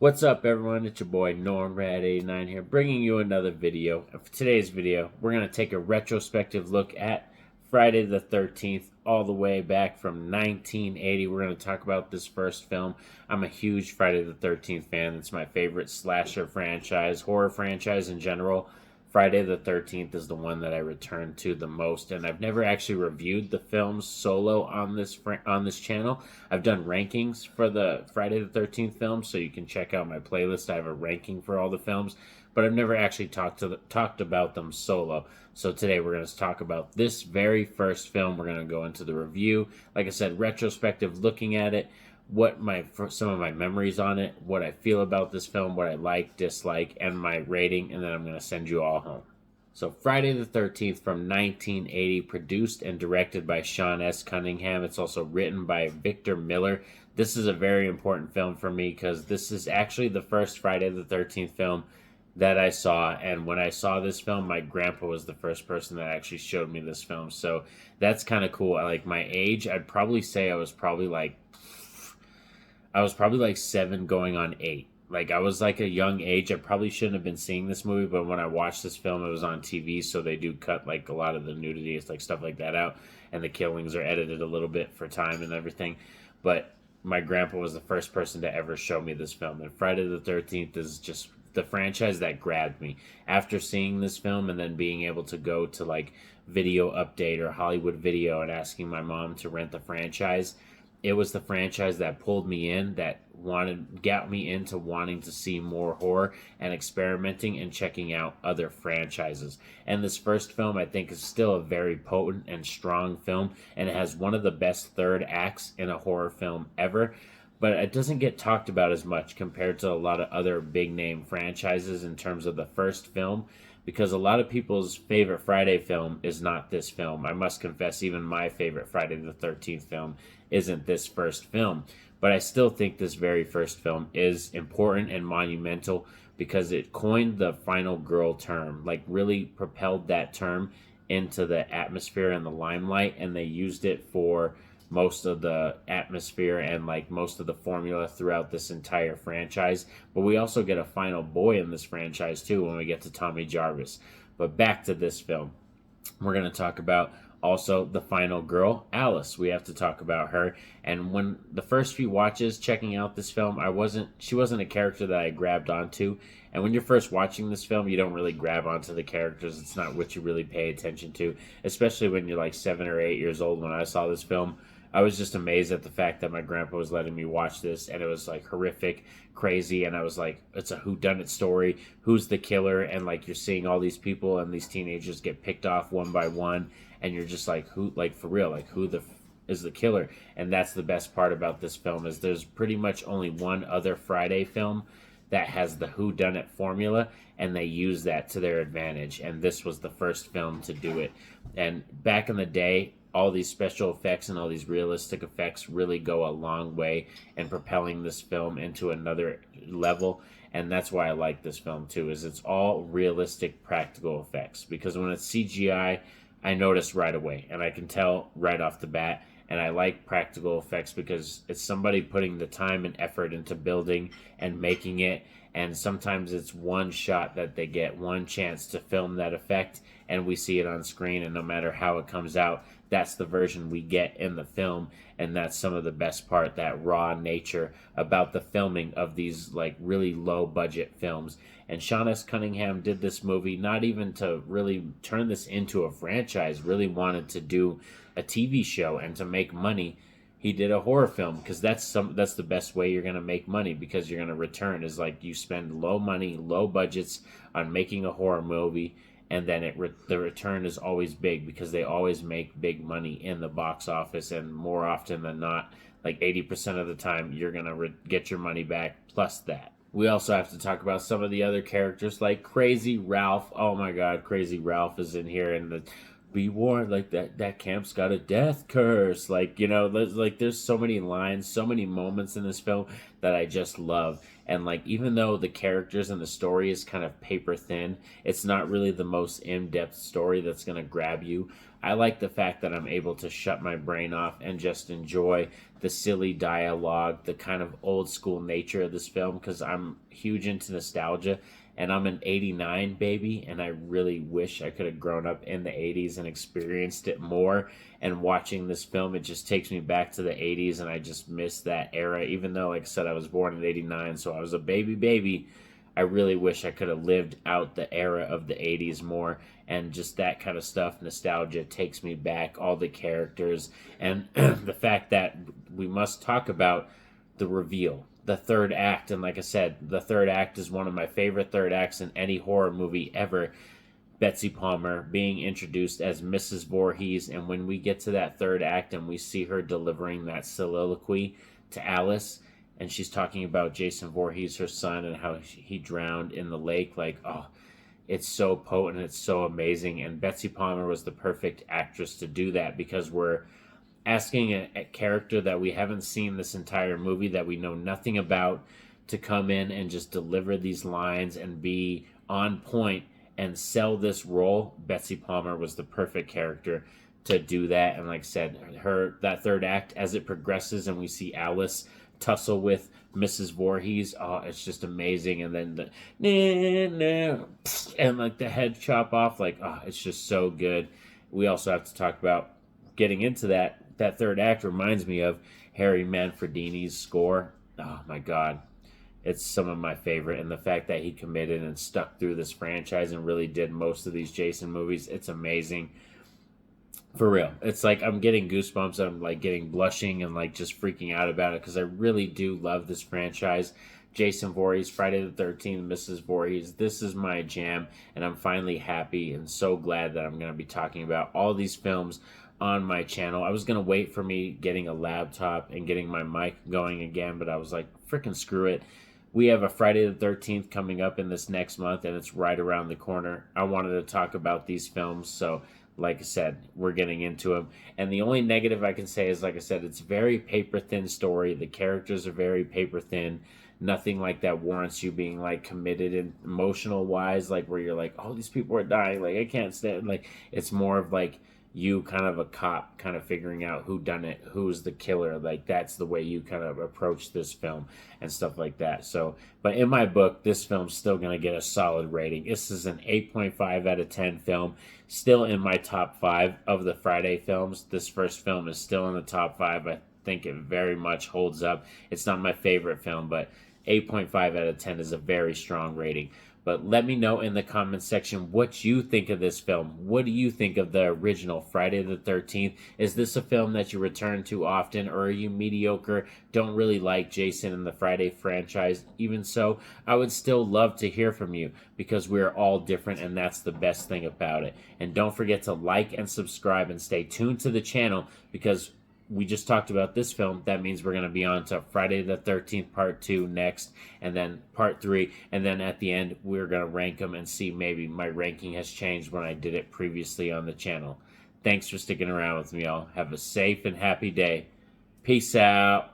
What's up, everyone? It's your boy Norm Radd89 here, bringing you another video. And for today's video, we're going to take a retrospective look at Friday the 13th, all the way back from 1980. We're going to talk about this first film. I'm a huge Friday the 13th fan. It's my favorite slasher franchise, horror franchise in general. Friday the 13th is the one that I return to the most, and I've never actually reviewed the films solo on this channel. I've done rankings for the Friday the 13th films, so you can check out my playlist. I have a ranking for all the films, but I've never actually talked about them solo. So today we're going to talk about this very first film. We're going to go into the review. Like I said, retrospective, looking at it, some of my memories on it, what I feel about this film, what I like, dislike, and my rating, and then I'm going to send you all home. So Friday the 13th from 1980, produced and directed by Sean S. Cunningham. It's also written by Victor Miller. This is a very important film for me because this is actually the first Friday the 13th film that I saw, and when I saw this film, my grandpa was the first person that actually showed me this film, so that's kind of cool. I like my age, I'd probably say I was probably like 7 going on 8. Like, I was like a young age. I probably shouldn't have been seeing this movie, but when I watched this film, it was on TV, so they do cut like a lot of the nudity, like stuff like that out, and the killings are edited a little bit for time and everything. But my grandpa was the first person to ever show me this film, and Friday the 13th is just the franchise that grabbed me. After seeing this film and then being able to go to like Video Update or Hollywood Video and asking my mom to rent the franchise, it was the franchise that pulled me in, that got me into wanting to see more horror and experimenting and checking out other franchises. And this first film, I think, is still a very potent and strong film, and it has one of the best third acts in a horror film ever. But it doesn't get talked about as much compared to a lot of other big name franchises in terms of the first film, because a lot of people's favorite Friday film is not this film. I must confess, even my favorite Friday the 13th film isn't this first film. But I still think this very first film is important and monumental because it coined the final girl term, like really propelled that term into the atmosphere and the limelight, and they used it for most of the atmosphere and like most of the formula throughout this entire franchise. But we also get a final boy in this franchise too when we get to Tommy Jarvis. But back to this film, we're going to talk about also the final girl, Alice. We have to talk about her. And when the first few watches checking out this film, she wasn't a character that I grabbed onto. And when you're first watching this film, you don't really grab onto the characters. It's not what you really pay attention to, especially when you're like 7 or 8 years old. When I saw this film, I was just amazed at the fact that my grandpa was letting me watch this, and it was like horrific, crazy, and I was like, it's a whodunit story. Who's the killer? And like you're seeing all these people and these teenagers get picked off one by one, and you're just like, who? Like for real? Like is the killer? And that's the best part about this film is there's pretty much only one other Friday film that has the whodunit formula, and they use that to their advantage. And this was the first film to do it. And back in the day, all these special effects and all these realistic effects really go a long way in propelling this film into another level. And that's why I like this film too, is it's all realistic practical effects. Because when it's CGI, I notice right away, and I can tell right off the bat. And I like practical effects because it's somebody putting the time and effort into building and making it. And sometimes it's one shot that they get, one chance to film that effect, and we see it on screen. And no matter how it comes out, that's the version we get in the film. And that's some of the best part, that raw nature about the filming of these like really low budget films. And Sean S. Cunningham did this movie not even to really turn this into a franchise, really wanted to do a TV show and to make money. He did a horror film because that's the best way you're going to make money, because you're going to return is like you spend low money, low budgets on making a horror movie, and then the return is always big because they always make big money in the box office, and more often than not, like 80% of the time, you're going to get your money back plus that. We also have to talk about some of the other characters like Crazy Ralph. Oh my God, Crazy Ralph is in here, and be warned, like that camp's got a death curse, like, there's so many lines, so many moments in this film that I just love. And like, even though the characters and the story is kind of paper thin, it's not really the most in-depth story that's going to grab you. I like the fact that I'm able to shut my brain off and just enjoy the silly dialogue, the kind of old school nature of this film, because I'm huge into nostalgia, and I'm an 89 baby, and I really wish I could have grown up in the 80s and experienced it more. And watching this film, it just takes me back to the 80s, and I just miss that era. Even though, like I said, I was born in 89, so I was a baby. I really wish I could have lived out the era of the 80s more. And just that kind of stuff, nostalgia, takes me back, all the characters, and the fact that we must talk about the reveal, the third act. And like I said, the third act is one of my favorite third acts in any horror movie ever. Betsy Palmer being introduced as Mrs. Voorhees, and when we get to that third act and we see her delivering that soliloquy to Alice, and she's talking about Jason Voorhees, her son, and how he drowned in the lake, like, oh, it's so potent, it's so amazing. And Betsy Palmer was the perfect actress to do that, because we're asking a character that we haven't seen this entire movie, that we know nothing about, to come in and just deliver these lines and be on point and sell this role. Betsy Palmer was the perfect character to do that. And like I said, that third act, as it progresses and we see Alice tussle with Mrs. Voorhees, oh, it's just amazing. And then the and like the head chop off, like, oh, it's just so good. We also have to talk about, getting into that third act reminds me of Harry Manfredini's score. Oh my god, it's some of my favorite. And the fact that he committed and stuck through this franchise and really did most of these Jason movies, it's amazing. For real, it's like I'm getting goosebumps. I'm like getting blushing and like just freaking out about it, because I really do love this franchise. Jason Voorhees, Friday the 13th, Mrs. Voorhees, this is my jam, and I'm finally happy and so glad that I'm going to be talking about all these films on my channel. I was going to wait for me getting a laptop and getting my mic going again, but I was like, freaking screw it. We have a Friday the 13th coming up in this next month, and it's right around the corner. I wanted to talk about these films, so like I said, we're getting into them. And the only negative I can say is, like I said, it's very paper-thin story. The characters are very paper-thin. Nothing like that warrants you being like committed and emotional-wise, like where you're like, oh, these people are dying. Like, I can't stand. Like, it's more of like you kind of a cop kind of figuring out who done it, who's the killer. Like, that's the way you kind of approach this film and stuff like that. So, but in my book, this film's still going to get a solid rating. This is an 8.5 out of 10 film, still in my top 5 of the Friday films. This first film is still in the top 5. I think it very much holds up. It's not my favorite film, but 8.5 out of 10 is a very strong rating. But let me know in the comments section what you think of this film. What do you think of the original Friday the 13th? Is this a film that you return to often, or are you mediocre, don't really like Jason and the Friday franchise? Even so, I would still love to hear from you, because we're all different, and that's the best thing about it. And don't forget to like and subscribe and stay tuned to the channel, because we just talked about this film. That means we're going to be on to Friday the 13th Part 2 next, and then Part 3, and then at the end we're going to rank them and see maybe my ranking has changed when I did it previously on the channel. Thanks for sticking around with me, all. Have a safe and happy day. Peace out.